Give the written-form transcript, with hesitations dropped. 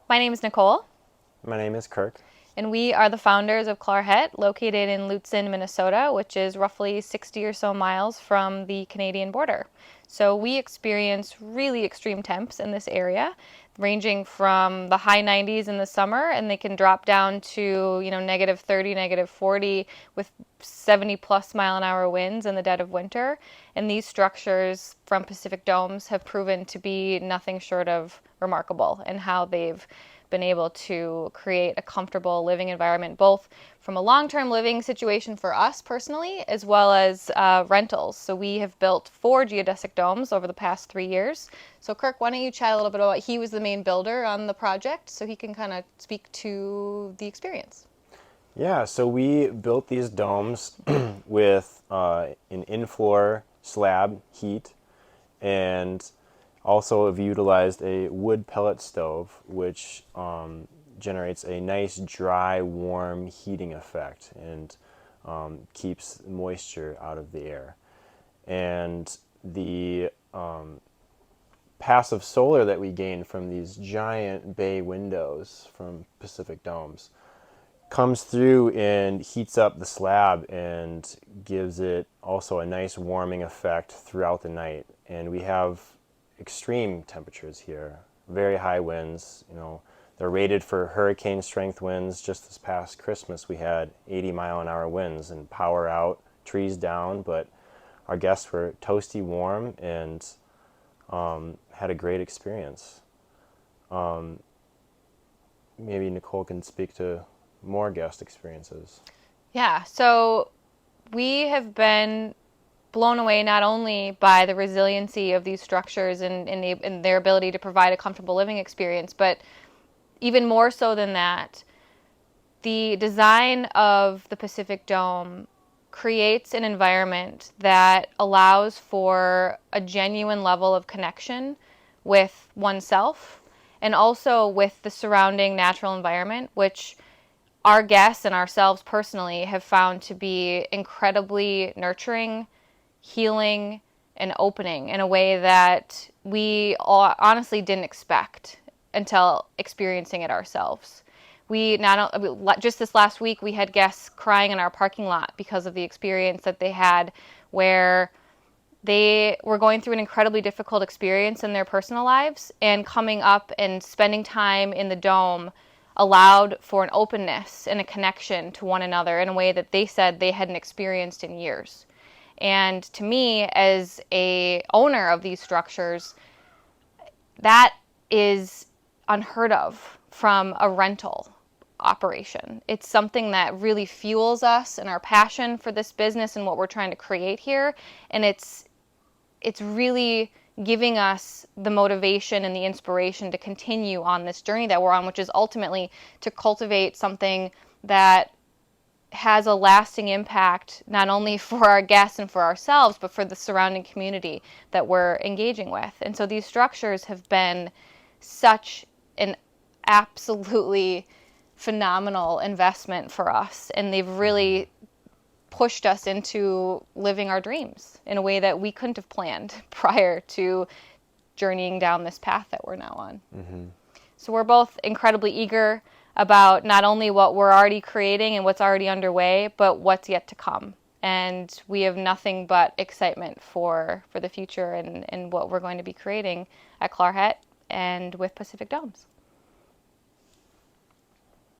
My name is Nicole, My name is Kirk. and we are the founders of Klarhet, located in Lutsen, Minnesota, which is roughly 60 or so miles from the Canadian border. So we experience really extreme temps in this area, ranging from the high 90s in the summer, and they can drop down to, negative 30, negative 40 with 70 plus mile an hour winds in the dead of winter. And these structures from Pacific Domes have proven to be nothing short of remarkable in how they've been able to create a comfortable living environment, both from a long-term living situation for us personally, as well as rentals. So we have built 4 geodesic domes over the past 3 years. So Kirk, why don't you chat a little bit about, he was the main builder on the project, so he can kind of speak to the experience. Yeah, so we built these domes with an in-floor slab heat, and also have utilized a wood pellet stove, which generates a nice dry, warm heating effect and keeps moisture out of the air. And the passive solar that we gain from these giant bay windows from Pacific Domes comes through and heats up the slab and gives it also a nice warming effect throughout the night. And we have extreme temperatures here, very high winds. They're rated for hurricane strength winds. Just this past Christmas, we had 80-mile-an-hour winds and power out, trees down, but our guests were toasty warm and had a great experience. Maybe Nicole can speak to more guest experiences. Yeah, so we have been blown away not only by the resiliency of these structures and their ability to provide a comfortable living experience, but even more so than that, the design of the Pacific Dome creates an environment that allows for a genuine level of connection with oneself and also with the surrounding natural environment, which our guests and ourselves personally have found to be incredibly nurturing, healing, and opening in a way that we all honestly didn't expect until experiencing it ourselves. We not just this last week we had guests crying in our parking lot because of the experience that they had, where they were going through an incredibly difficult experience in their personal lives, and coming up and spending time in the dome allowed for an openness and a connection to one another in a way that they said they hadn't experienced in years. And to me, as a owner of these structures, that is unheard of from a rental operation. It's something that really fuels us and our passion for this business and what we're trying to create here. And it's really giving us the motivation and the inspiration to continue on this journey that we're on, which is ultimately to cultivate something that has a lasting impact not only for our guests and for ourselves, but for the surrounding community that we're engaging with. And so these structures have been such an absolutely phenomenal investment for us, and they've Mm-hmm. really pushed us into living our dreams in a way that we couldn't have planned prior to journeying down this path that we're now on. Mm-hmm. So we're both incredibly eager about not only what we're already creating and what's already underway, but what's yet to come. And we have nothing but excitement for the future and what we're going to be creating at Klarhet and with Pacific Domes.